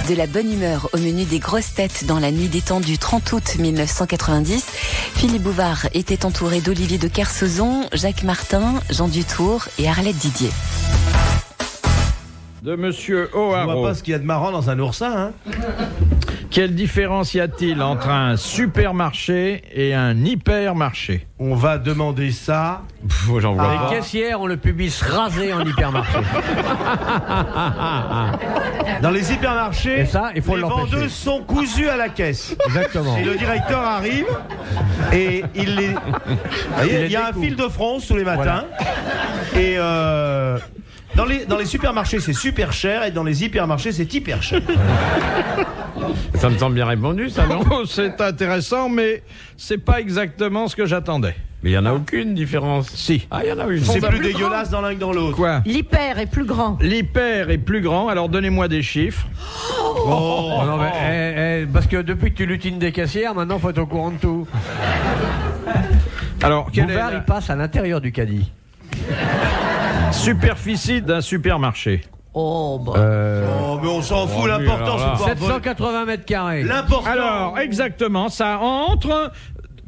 De la bonne humeur au menu des grosses têtes dans la nuit détendue du 30 août 1990. Philippe Bouvard était entouré d'Olivier de Kersauzon, Jacques Martin, Jean Dutour et Arlette Didier. De Monsieur O'Haraud. Je vois pas ce qu'il y a de marrant dans un oursin, hein. Quelle différence y a-t-il entre un supermarché et un hypermarché? On va demander ça. J'en vois Les pas. caissières ont le pubis rasé en hypermarché. Dans les hypermarchés, Et ça, il faut les l'empêcher. vendeuses sont cousues à la caisse. Exactement. Et le directeur arrive et il les... Vous voyez, il y a un fil de France tous les matins. Et dans les supermarchés, c'est super cher, et dans les hypermarchés, c'est hyper cher. Ça me semble bien répondu, ça, non? C'est intéressant, mais c'est pas exactement ce que j'attendais. Mais il n'y en a aucune différence. Si. Ah, il y en a une. C'est plus plus dégueulasse dans l'un que dans l'autre. Quoi? L'hyper est plus grand. L'hyper est plus grand, alors donnez-moi des chiffres. Oh, non, mais, parce que depuis que tu lutines des caissières, maintenant, faut être au courant de tout. Alors, quelle Bouvard, est il la passe à l'intérieur du caddie. superficie d'un supermarché? Oh, bah. Oh, mais on s'en fout, oui, l'important alors là. c'est de pouvoir 780 mètres carrés. L'important. Alors, exactement, ça entre,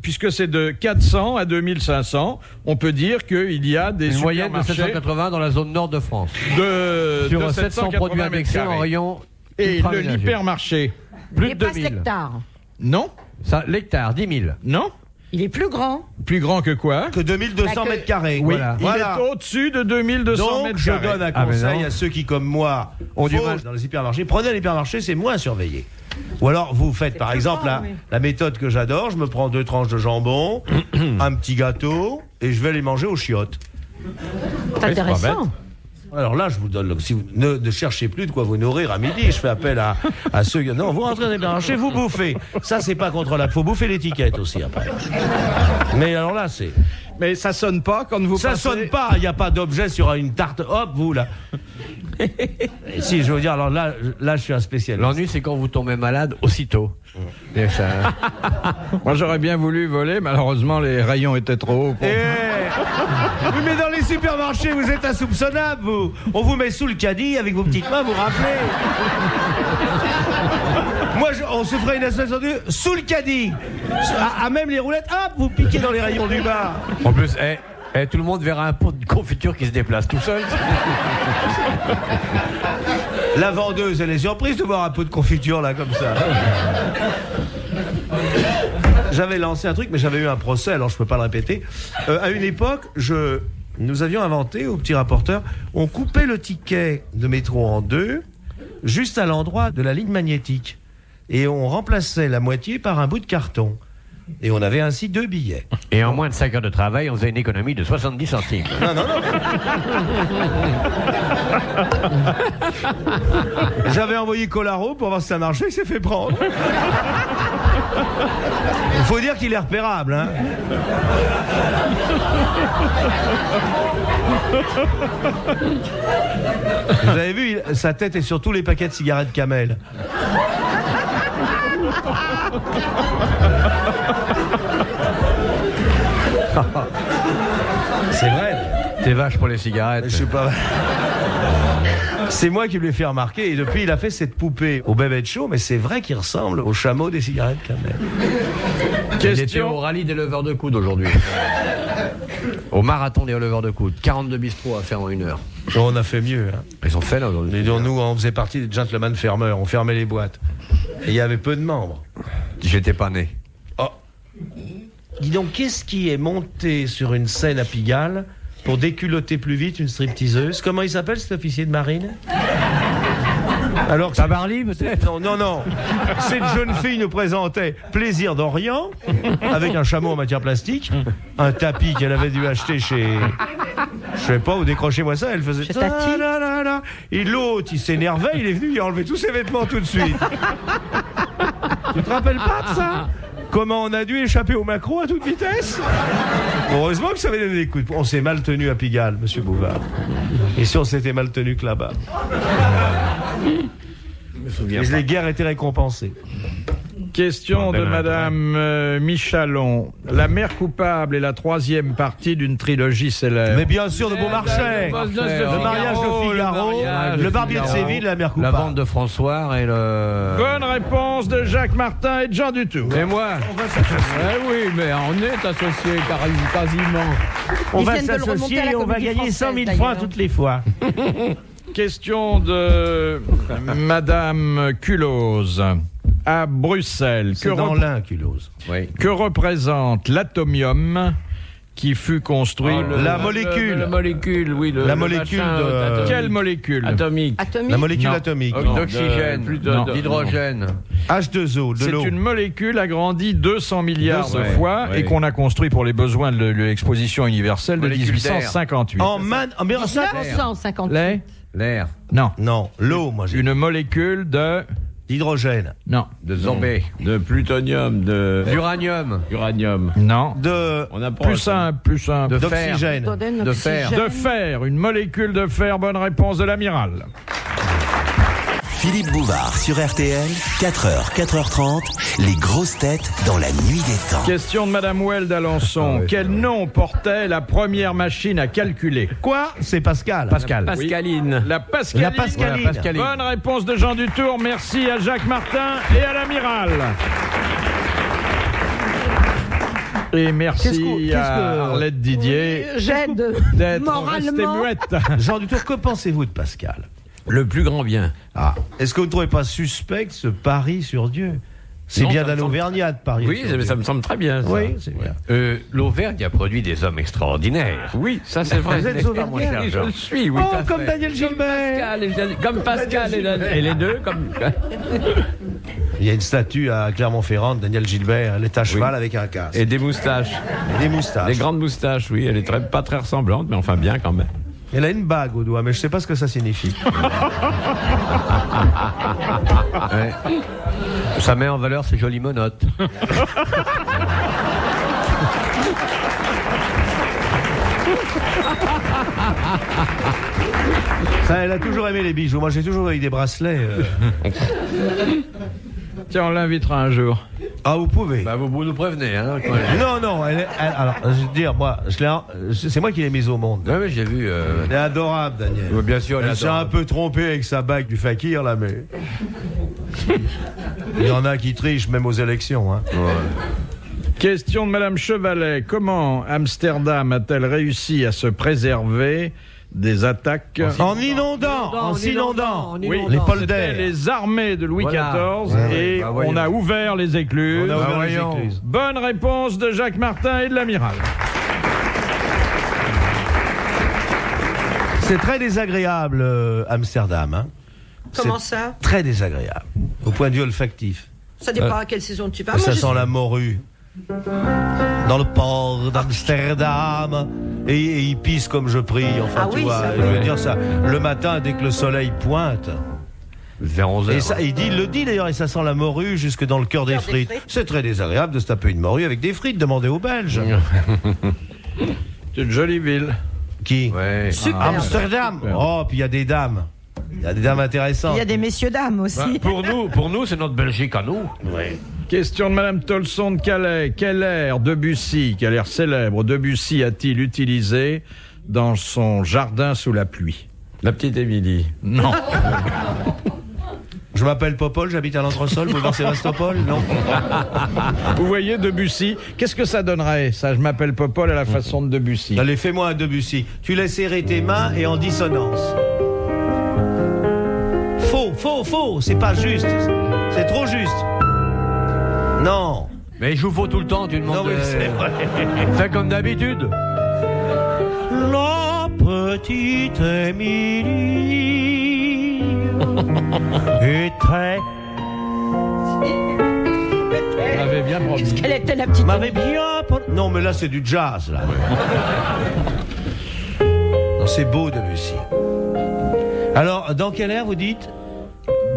puisque c'est de 400 à 2500, on peut dire qu'il y a des Une moyenne de supermarchés 780 dans la zone nord de France. de Sur 700 780 produits mètres indexés en carrés. rayon. Et ultra le ménager. hypermarché? Plus Il de dépasse 2000. l'hectare. Non? Ça, l'hectare, 10 000. Non? Il est plus grand. Plus grand que quoi? Que 2200 Bah, que- mètres carrés. Oui, Voilà. il Voilà. est au-dessus de 2200 Donc, mètres je carrés. donne un Ah, mais conseil non. à ceux qui, comme moi, Ont du fausent mal. dans les hypermarchés. Prenez l'hypermarché, c'est moins surveillé. Ou alors, vous faites, par plus exemple, grand, oui. la méthode que j'adore. Je me prends 2 tranches de jambon, un petit gâteau, et je vais les manger aux chiottes. C'est intéressant. Alors là, je vous donne, si vous ne cherchez plus de quoi vous nourrir à midi, je fais appel à ceux qui... Non, vous rentrez dans les hypermarchés, vous bouffez. Ça, c'est pas contrôlable. Faut bouffer l'étiquette aussi, après. Mais alors là, c'est... Mais ça sonne pas quand vous Ça passez... sonne pas, il n'y a pas d'objet sur une tarte. Hop, vous, là. Et si, je veux dire, alors là, je suis un spécialiste. L'ennui, c'est quand vous tombez malade aussitôt. Et ça- Moi, j'aurais bien voulu voler, malheureusement, les rayons étaient trop hauts. Eh oui, mais dans les supermarchés, vous êtes insoupçonnable, vous. On vous met sous le caddie, avec vos petites mains, vous raflez. Moi, on se ferait une association de sous le caddie. À même les roulettes, hop, vous piquez dans les rayons du bar. En plus, tout le monde verra un pot de confiture qui se déplace tout seul. La vendeuse, elle est surprise de voir un pot de confiture, là, comme ça. J'avais lancé un truc, mais j'avais eu un procès, alors je peux pas le répéter. À une époque, nous avions inventé, au petit rapporteur, on coupait le ticket de métro en deux, juste à l'endroit de la ligne magnétique. Et on remplaçait la moitié par un bout de carton. Et on avait ainsi 2 billets. Et en moins de 5 heures de travail, on faisait une économie de 70 centimes. Non. J'avais envoyé Colaro pour voir si ça marchait, il s'est fait prendre. Il faut dire qu'il est repérable, hein. Vous avez vu, sa tête est sur tous les paquets de cigarettes Camel. C'est vrai. T'es vache pour les cigarettes. Je sais pas. C'est moi qui lui ai fait remarquer, et depuis il a fait cette poupée au bébé de show, mais c'est vrai qu'il ressemble au chameau des cigarettes Camel. Il était au Question. rallye des leveurs de coude aujourd'hui. Au marathon des leveurs de coude. 42 bistrots à faire en 1 heure. On a fait mieux, hein. Ils ont fait là aujourd'hui. Mais nous, on faisait partie des gentlemen fermeurs, on fermait les boîtes. Et il y avait peu de membres. J'étais pas né. Oh. Dis donc, qu'est-ce qui est monté sur une scène à Pigalle pour déculotter plus vite une stripteaseuse? Comment il s'appelle cet officier de marine? Alors que Tabarly peut-être? Non. Cette jeune fille nous présentait Plaisir d'Orient, avec un chameau en matière plastique, un tapis qu'elle avait dû acheter chez... Je sais pas, où décrochez-moi ça, elle faisait... Chez Tati. Ta-la-la-la. Et l'autre, il s'énervait, il est venu, il a enlevé tous ses vêtements tout de suite. Tu te rappelles pas de ça? Comment on a dû échapper au macro à toute vitesse? Heureusement que ça avait donné des coups de poing. On s'est mal tenu à Pigalle, monsieur Bouvard. Et si on s'était mal tenu que là-bas? Je me souviens Et pas. les guerres étaient récompensées. Question de Madame Michalon. La mère coupable est la 3e partie d'une trilogie célèbre. Mais bien sûr, de Beaumarchais. Le mariage de Figaro, le barbier de Séville, la mère coupable. La vente de François et le... Bonne réponse de Jacques Martin et de Jean Dutour. Et moi oui, mais on est associés quasiment. On Ils va viennent de le remonter à s'associer la et on va Comédie gagner 100 000 Française, francs d'ailleurs. toutes les fois. Question de Madame Culose. À Bruxelles, C'est dans l'un, Culose. Oui. que représente l'atomium qui fut construit La molécule. La molécule, oui. La molécule de- Quelle molécule Atomique. Atomique. La molécule Non. atomique. D'oxygène, Non. d'hydrogène. H2O, de C'est l'eau. une molécule agrandie 200 milliards de Ouais, fois ouais. et qu'on a construit pour les besoins de l'exposition universelle de Molécule 1858. En 1950. Les L'air. Non. Non, l'eau, moi j'ai dit. Une molécule de... D'hydrogène. Non. De Zombé. De plutonium, D'uranium. d'uranium. Non. De On apprend. Plus simple, plus simple. De fer. d'oxygène. De fer. De fer, une molécule de fer. Bonne réponse de l'amiral. Philippe Bouvard sur RTL, 4h, 4h30, les grosses têtes dans la nuit des temps. Question de Madame Well d'Alençon. Ah oui. Quel nom portait la première machine à calculer? Quoi? C'est Pascal. Pascal. Pascaline. La Pascaline. La Pascaline. Voilà, Pascaline. Bonne réponse de Jean Dutour. Merci à Jacques Martin et à l'amiral. Et merci à Arlette Didier J'aide d'être restée moralement. muette. Jean Dutour, que pensez-vous de Pascal? Le plus grand bien. Ah, est-ce que vous ne trouvez pas suspect ce pari sur Dieu? C'est Non, bien ça me d'un semble- Auvergnat de parier Oui, sur Dieu. ça me semble très bien. Ça. Oui, c'est bien. L'Auvergne a produit des hommes extraordinaires. Oui, ça c'est vrai. Vous êtes N'est-ce pas, mon auvergnat, cher Georges? Je le suis, oui. Oh, tout à comme fait. Daniel Gilbert. Comme Pascal et les deux, comme. Il y a une statue à Clermont-Ferrand de Daniel Gilbert. Elle est à cheval avec un casque. Et des moustaches. Des moustaches. Des grandes moustaches, oui. Elle est pas très ressemblante, mais enfin bien quand même. Elle a une bague au doigt, mais je ne sais pas ce que ça signifie. Ouais. Ça met en valeur ses jolies menottes. Ça, elle a toujours aimé les bijoux. Moi, j'ai toujours eu des bracelets. Tiens, on l'invitera un jour. Ah, vous pouvez. Bah, vous nous prévenez, hein. Non, non. Alors, je veux dire, moi, c'est moi qui l'ai mise au monde. Ouais, j'ai vu. Elle est adorable, Daniel. Ouais, bien sûr, elle est Elle s'est un adorable. peu trompée avec sa bague du fakir, là, mais. Il y en a qui trichent, même aux élections. Hein. Question de Madame Chevalet. Comment Amsterdam a-t-elle réussi à se préserver des attaques? En inondant, en s'inondant. Oui, Les c'était polders. les armées de Louis Voilà. XIV Ouais, et bah, voyons. on a ouvert les écluses. On a ouvert les voyons. écluses. Bonne réponse de Jacques Martin et de l'amiral. C'est très désagréable, Amsterdam. Hein. Comment C'est ça? Très désagréable, au point de vue olfactif. Ça dépend à quelle saison tu vas. Ça Moi, je sent suis- la morue. Dans le port d'Amsterdam. Et il pisse comme je prie. Enfin, Ah tu oui, vois, ça, je veux oui. dire ça. Le matin, dès que le soleil pointe. Vers 11h. Et ça, il le dit d'ailleurs, et ça sent la morue jusque dans le cœur des Cœur des frites. frites. C'est très désagréable de se taper une morue avec des frites. Demandez aux Belges. C'est une jolie ville. Qui Ouais. Super. Amsterdam. Oh, puis il y a des dames. Il y a des dames intéressantes. Il y a des messieurs-dames aussi. Bah, pour nous, c'est notre Belgique à nous. Question de Madame Tolson de Calais. Quel air Debussy, quel air célèbre Debussy a-t-il utilisé dans son jardin sous la pluie? La petite Émilie. Non. Je m'appelle Popol, j'habite à l'entresol, boulevard Sébastopol. Non. Vous voyez Debussy, qu'est-ce que ça donnerait, ça? Je m'appelle Popol à la façon de Debussy. Allez, fais-moi un Debussy. Tu laisses serrer tes mains et en dissonance. Faux, c'est pas juste. C'est trop juste. Non. Mais il joue faux tout le temps, tu demandes. Non, oui, c'est vrai. Fais comme d'habitude. La petite Émilie est très... Vous m'avez bien promis. Quelle était la petite? M'avait bien... Non, mais là, c'est du jazz, là. Non, c'est beau, Debussy. Alors, dans quel air, vous dites?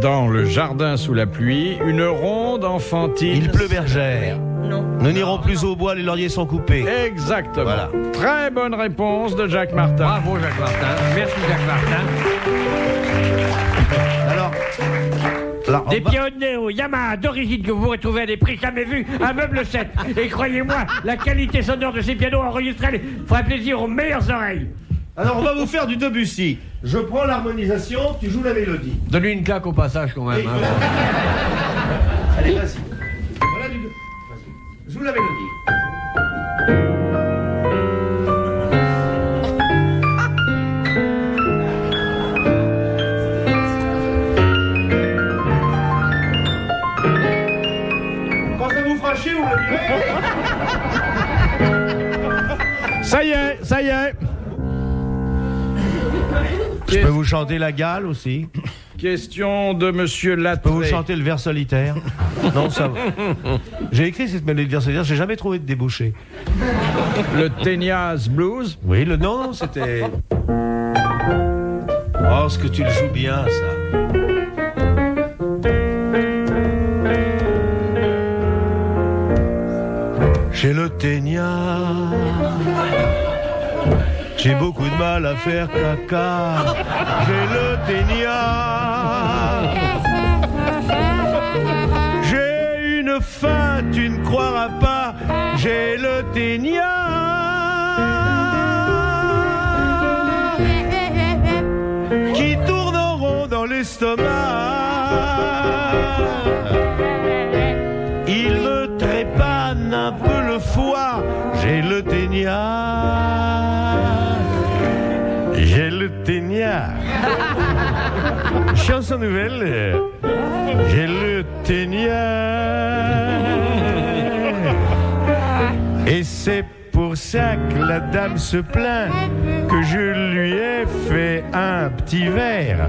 Dans le jardin sous la pluie, une ronde enfantine. Il pleut bergère. Non. Nous n'irons plus au bois, les lauriers sont coupés. Exactement. Voilà. Très bonne réponse de Jacques Martin. Bravo, Jacques Martin. Merci, Jacques Martin. Alors, Alors, Des Pioneros Yamaha d'origine que vous retrouvez à des prix jamais vus, un meuble 7. Et croyez-moi, la qualité sonore de ces pianos enregistrés fera plaisir aux meilleures oreilles. Alors, on va vous faire du Debussy. Je prends l'harmonisation, tu joues la mélodie. Donne-lui une claque au passage quand même. Oui. Allez, vas-y. Voilà du Debussy. Vas-y. Joue la mélodie. Quand ça vous fera chier, vous le direz. Ça y est, ça y est. Je peux vous chanter la gale aussi. Question de Monsieur Je peux vous Latré. chanter le vers solitaire. Non, ça va. J'ai écrit cette mélodie de vers solitaire, j'ai jamais trouvé de débouché. Le Tenias Blues. Oui, le non, c'était. Oh, ce que tu le joues bien, ça. J'ai le ténia. J'ai beaucoup de mal à faire caca. J'ai le ténia. J'ai une faim, tu ne croiras pas. J'ai le ténia. Qui tourne en rond dans l'estomac. Il me trépane un peu le foie. J'ai le ténia. J'ai le ténia. Chanson nouvelle. J'ai le ténia. Et c'est pour ça que la dame se plaint que je lui ai fait un petit verre.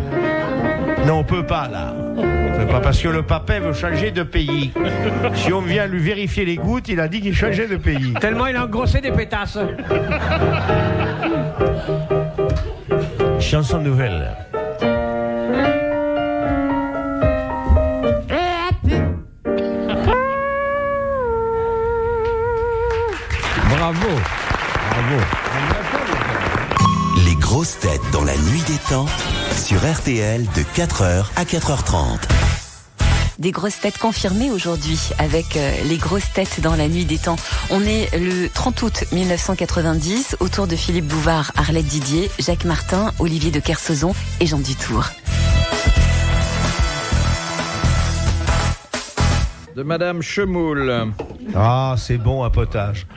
Non, on peut pas là. On peut pas parce que le papin veut changer de pays. Si on vient lui vérifier les gouttes, il a dit qu'il changeait de pays. Tellement il a engrossé des pétasses. Chanson nouvelle. Bravo. Bravo. Les grosses têtes dans la nuit des temps sur RTL de 4h à 4h30. Des grosses têtes confirmées aujourd'hui avec les grosses têtes dans la nuit des temps. On est le 30 août 1990 autour de Philippe Bouvard, Arlette Didier, Jacques Martin, Olivier de Kersauzon et Jean Dutour. De Madame Chemoul. Ah, c'est bon un potage.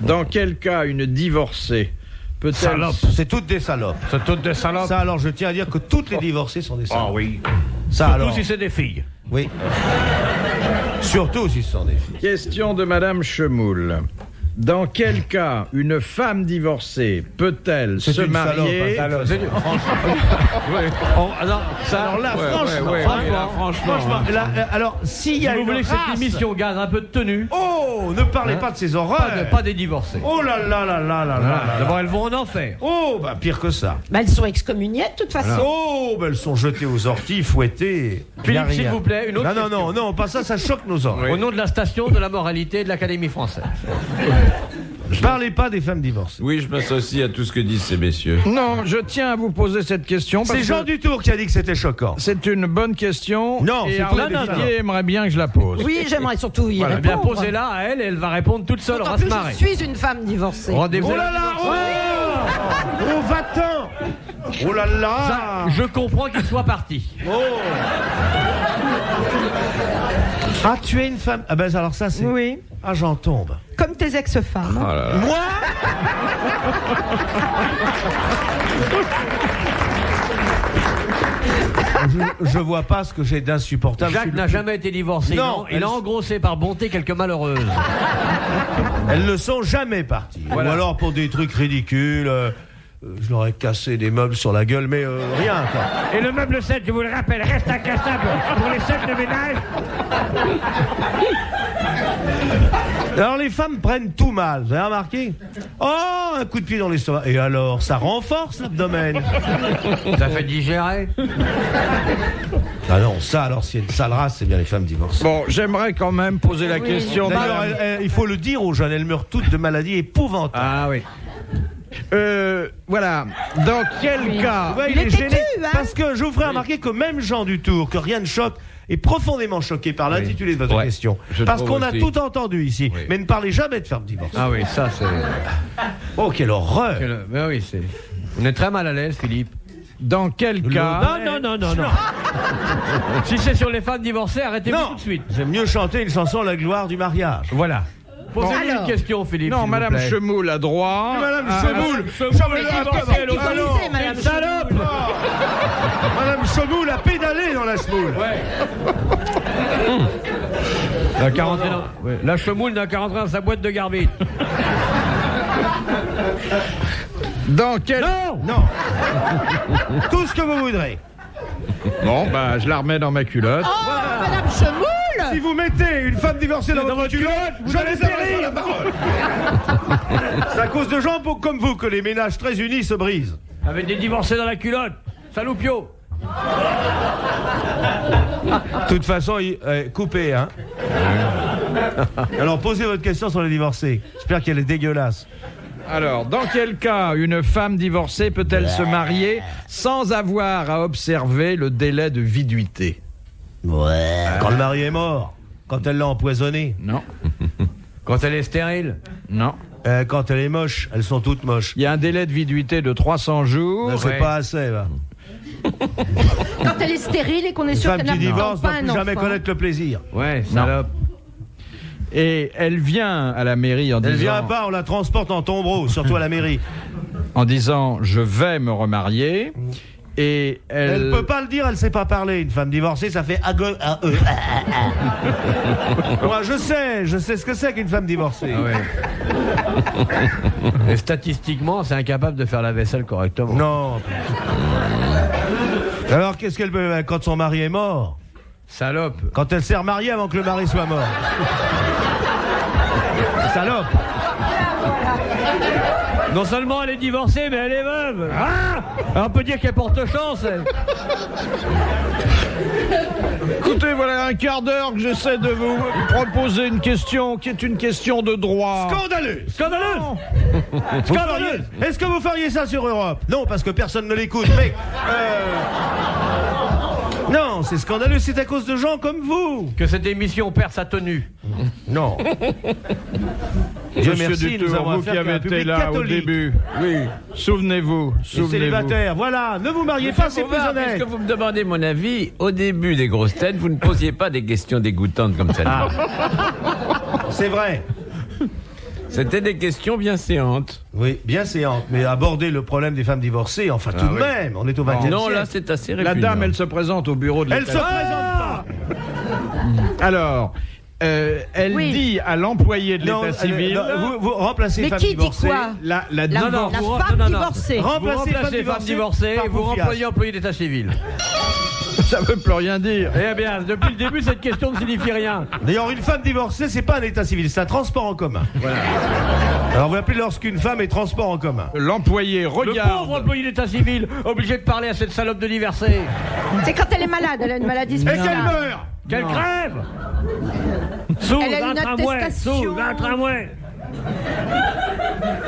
Dans quel cas une divorcée peut-elle... Salope, c'est toutes des salopes. C'est toutes des salopes. Ça alors, je tiens à dire que toutes les divorcées sont des salopes. Ah oui. Ça Surtout alors. si c'est des filles. Oui. Surtout si ce sont des filles. Question de Madame Chemoul. Dans quel cas une femme divorcée peut-elle C'est se une marier salope, Alors, ça, Alors là, franchement, franchement. là, alors, s'il y a Si vous une voulez que race... cette émission garde un peu de tenue, Oh, ne parlez pas de ces horreurs. Pas des divorcés. Oh là là là là là là là. d'abord elles vont en enfer. Oh, bah pire que ça. Bah, elles sont excommuniées de toute façon. Oh, bah elles sont jetées aux orties, fouettées. Y a Philippe, s'il rien. vous plaît, une autre Non, non, question. non, non, pas ça, ça choque nos oreilles. Au nom de la station de la moralité de l'Académie française. Parlez pas des femmes divorcées. Oui, je m'associe à tout ce que disent ces messieurs. Non, je tiens à vous poser cette question parce C'est Jean que Dutour qui a dit que c'était choquant. c'est une bonne question. Non, et c'est Arlette pas des Didier aimerait bien que je la pose. Oui, j'aimerais surtout y Voilà, répondre. bien posez-la à elle et elle va répondre toute seule, on D'autant va se plus, marrer. je suis une femme divorcée. Rendez-vous. Oh là là, oh va-t'en. Oh là là. Ça, je comprends qu'il soit parti. Oh. Ah, tu es une femme. Ah ben alors ça c'est... Oui, Ah, j'en tombe. comme tes ex-femmes. Moi je vois pas ce que j'ai d'insupportable. Jacques n'a jamais été divorcé. Non, il a engrossé par bonté quelques malheureuses. Elles ne sont jamais parties. Voilà. Ou alors pour des trucs ridicules. Je leur ai cassé des meubles sur la gueule, mais rien. Quoi. Et le meuble 7, je vous le rappelle, reste incassable pour les scènes de ménage. Alors les femmes prennent tout mal, vous avez remarqué? Oh, un coup de pied dans l'estomac. Et alors, ça renforce l'abdomen. Ça fait digérer. Ah non, ça alors, s'il y a une sale race, c'est bien les femmes divorcées. Bon, j'aimerais quand même poser la question. D'ailleurs, Madame- il faut le dire aux jeunes, elles meurent toutes de maladies épouvantables. Ah oui. Voilà. Dans quel cas... Ouais, Il est était gêné. têtu, hein. Parce que je vous ferai remarquer que même Jean Dutour, que rien ne choque, est profondément choqué par l'intitulé de votre Ouais, question. je Parce trouve qu'on a aussi. tout entendu ici. Oui. Mais ne parlez jamais de faire divorce. Ah oui, ça c'est. Oh, quelle horreur! Mais oui, c'est. On est très mal à l'aise, Philippe. Dans quel cas... Non. Si c'est sur les femmes divorcées, arrêtez-vous Non, tout de suite. j'aime mieux chanter une chanson La gloire du mariage. Voilà. Posez-lui Alors. une question, Philippe. Non, s'il vous Madame plaît. Chemoul a droit... Madame à- Chemoul, Mais c'est elle qui conduisait, madame. Salope. Madame Chemoul a pédalé dans la chemoule. La quarantaine. Ouais. La chemoule n'a qu'à rentrer dans sa boîte de garbine. Dans quel... Non. Tout ce que vous voudrez. Bon, bah, je la remets dans ma culotte. Oh, madame Chemoul. Si vous mettez une femme divorcée dans votre culotte, vous allez périr. La parole. C'est à cause de gens comme vous que les ménages très unis se brisent. Avec des divorcés dans la culotte. Saloupio. De toute façon, coupez, hein. Alors posez votre question sur les divorcés. J'espère qu'elle est dégueulasse. Alors, dans quel cas une femme divorcée peut-elle se marier sans avoir à observer le délai de viduité? Quand le mari est mort, quand elle l'a empoisonné, Non, Quand elle est stérile. non. quand elle est moche, elles sont toutes moches. Il y a un délai de viduité de 300 jours. Là, c'est pas assez, là. Quand elle est stérile et qu'on est Une sûr femme qu'elle qui n'a divorce ne pas doit un plus jamais enfant. connaître le plaisir. Ouais, salope. Et elle vient à la mairie en Elle disant... vient pas, on la transporte en tombereau, surtout à la mairie. En disant, je vais me remarier. Et Elle peut pas le dire, elle sait pas parler. Une femme divorcée, ça fait Moi, je sais ce que c'est qu'une femme divorcée. Ah ouais. Et statistiquement, c'est incapable de faire la vaisselle correctement. Non. Alors, qu'est-ce qu'elle peut quand son mari est mort? Salope. Quand elle s'est remariée avant que le mari soit mort. Salope. Non seulement elle est divorcée, mais elle est veuve. Ah, on peut dire qu'elle porte chance. Elle. Écoutez, voilà un quart d'heure que j'essaie de vous proposer une question qui est une question de droit. Scandaleux. Scandaleuse. Vous feriez- Est-ce que vous feriez ça sur Europe? Non, parce que personne ne l'écoute, mais... Non, c'est scandaleux, c'est à cause de gens comme vous. Que cette émission perd sa tenue. Non. Dieu Monsieur merci, nous Dutour, avons vous qui affaire avez qu'à un été public là au catholique. début. Oui. Souvenez-vous. Les célibataires, voilà, ne vous mariez pas, c'est plus Bouvard, honnête. puisque vous me demandez mon avis, au début des grosses têtes, vous ne posiez pas des questions dégoûtantes comme celle-là. C'est vrai. C'était des questions bien séantes. Oui, bien séante, mais aborder le problème des femmes divorcées, enfin tout de oui. même, on est au 20e Non, siècle. là, c'est assez La répugnant. dame, elle se présente au bureau de Elle se l'État. présente pas. Alors, elle Oui. dit à l'employé de Non, l'état civil... non, vous remplacez Mais femme qui dit divorcée. quoi La La divorce. femme divorcée. Vous Remplacez remplacez femme divorcée, par vous Boufias. remployez employé d'état civil. Ça veut plus rien dire. Eh bien, depuis le début, cette question ne signifie rien. D'ailleurs, une femme divorcée, c'est pas un état civil, c'est un transport en commun. Alors, vous appelez lorsqu'une femme est transport en commun. L'employé Le pauvre regarde... employé d'état civil, obligé de parler à cette salope de divorcée. C'est quand elle est malade, elle a une maladie Et spéciale. qu'elle meurt. Qu'elle crève. Sous Elle a un une tramway, attestation. sous un tramway.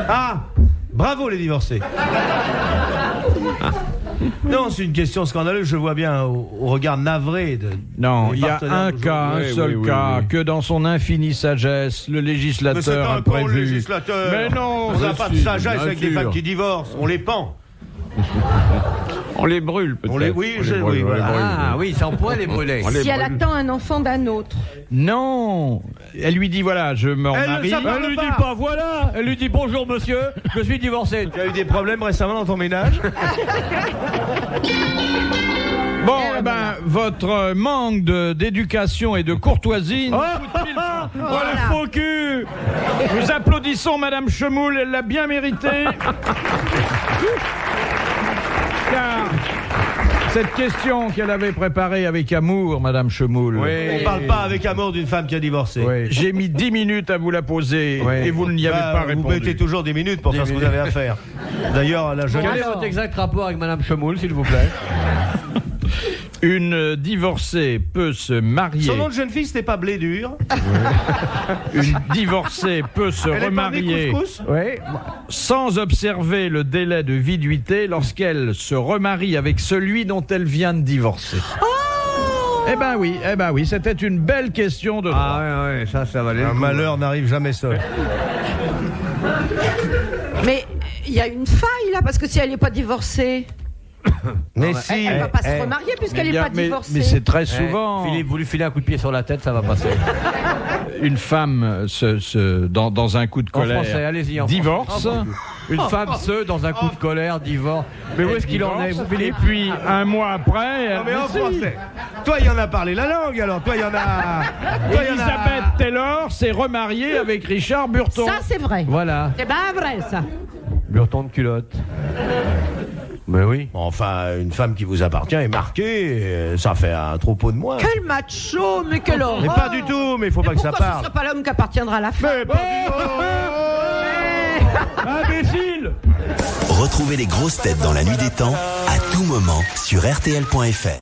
Ah, bravo les divorcés. Non, c'est une question scandaleuse, je vois bien au regard navré de... Non, des il y a partenaires un d'aujourd'hui. cas, un Oui, seul oui, cas, oui. que dans son infinie sagesse, le Mais c'est législateur un a con prévu. législateur. Mais non, on n'a pas de si, sagesse bien avec des sûr. femmes qui divorcent, on les pend. On les brûle, peut-être. On les- oui, On je- les brûle, oui, on les voilà. brûle. Ah oui, ça on pourrait les brûler. On les Si elle brûle. attend un enfant d'un autre. Non, elle lui dit voilà, je me remarie. ça va. Elle lui dit pas voilà, elle lui dit bonjour monsieur, je suis divorcé. Tu as eu des problèmes récemment dans ton ménage? Bon, eh ben, votre manque d'éducation et de courtoisie. Oh le faux cul. Nous applaudissons Madame Chemoul, elle l'a bien mérité. Car cette question qu'elle avait préparée avec amour, Madame Chemoul. On parle pas avec amour d'une femme qui a divorcé. J'ai mis 10 minutes à vous la poser Oui. et vous n'y avez Bah, pas vous répondu. mettez toujours 10 minutes pour faire ce que vous avez à faire. D'ailleurs, la jeune... Quel est votre exact rapport avec Madame Chemoul, s'il vous plaît? Une divorcée peut se marier. Son nom de jeune fille, c'était pas blé dur. Une divorcée peut se Elle est pas née remarier couscous. Oui. sans observer le délai de viduité lorsqu'elle se remarie avec celui dont elle vient de divorcer. Eh ben oui, c'était une belle question de droit. Ah ouais, ça valait. Un malheur n'arrive jamais seul. Mais il y a une faille là, parce que si elle n'est pas divorcée, Mais si. elle ne va pas se remarier puisqu'elle n'est Bien, pas divorcée. mais c'est très souvent Philippe, vous lui filez un coup de pied sur la tête, ça va passer. une femme dans un coup de En colère français, allez-y. En divorce. Une femme dans un coup de colère, divorce. Mais où est-ce qu'il en est, vous, Et Philippe? puis un mois après, Non, mais en français. Toi, il y en a parlé la langue, alors. Toi, il y en a. Toi, il y en a. Elisabeth Taylor s'est remariée avec Richard Burton. Ça, c'est vrai. Voilà, C'est bien vrai, ça. Burton de culotte. Mais oui. Enfin, une femme qui vous appartient est marquée, ça fait un troupeau de moins. Quel macho, mais quel horreur. Mais pas du tout, mais il faut pas que ça Pourquoi ce parle. serait pas l'homme qui appartiendra à la femme? Mais pas du tout. Imbécile! Retrouvez les grosses têtes dans la nuit des temps à tout moment sur RTL.fr.